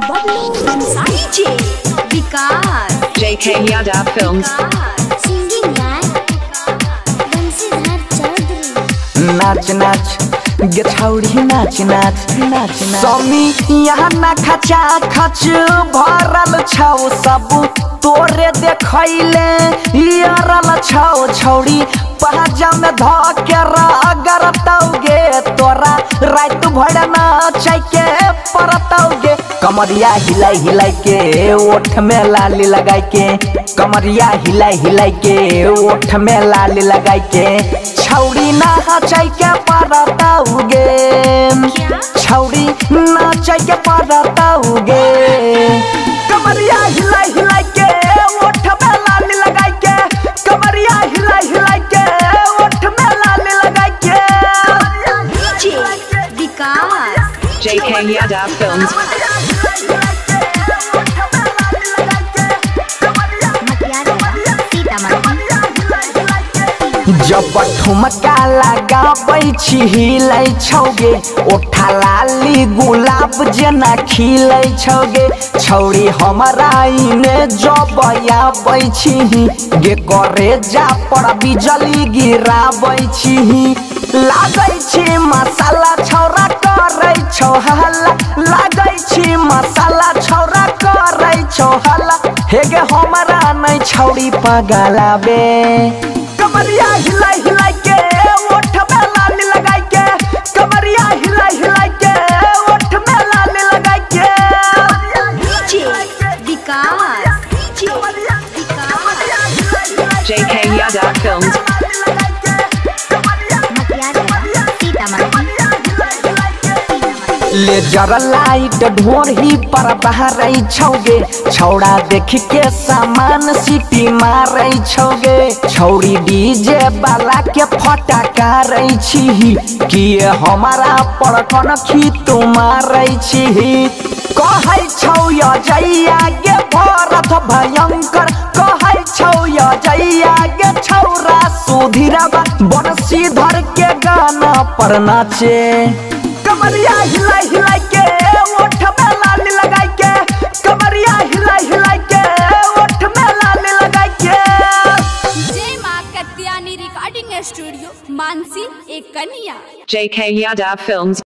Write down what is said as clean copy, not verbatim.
DJ Vikas JK Yadav Films Singing by Bansidhar Chaudhary नाच नाच गे छौरी नाच नाच नाच समी यहाँ ना खचा खच भरल छौ सब तोरे देखैले यारल छौ छौरी पहाजा में धके रगरतौगे तोरा रात भर नाचै के परतौगे कमरिया हिलाई हिलाई के ओठ में लाली लगाई के कमरिया हिलाई हिलाई के ओठ में लाली लगाई के छौरी नाचै के परतौगे छौरी नाचै के परतौगे कमरिया हिलाई हिलाई के ओठ में लाली लगाई के कमरिया हिलाई हिलाई के ओठ में लाली लगाई के DJ Vikas JK Yadav Films जब ठुमका लगाबै छी हिलै छौगे ओठा लाली गुलाब जेना खिलै छौगे छौरी हमरा इने जब आबै छी गे करे जा पर बिजली गिराबै छी लागै छी मसाला छौरा करै छौ हल्ला लागै छी मसाला छौरा करै छौ हल्ला हे गे हमरा नै छौरी पगलाबे कमरिया हिलाई हिलाई के ओठ में लाली लगाई के कमरिया हिलाई हिलाई के ओठ में लाली लगाई के DJ Vikas JK Yadav Films laser light ढोरही पर बहरै छौगे छौड़ा देख के सामान सीटी मारै छौगे छौड़ी डीजे वाला के फटका रै छी कि हमारा पर कनखी तू मारै छी कहै छौ अजैया गे भरत भयंकर कहै छौ अजैया गे छौरा सुधीरवा बंसीधर के गाना पर नाचे कमरिया हिलाई हिलाई के ओठ में लाली लगाई के कमरिया हिलाई हिलाई के ओठ में लाली लगाई के जय मां कत्यानी रिकॉर्डिंग स्टूडियो मानसी एक कन्या JK Yadav Films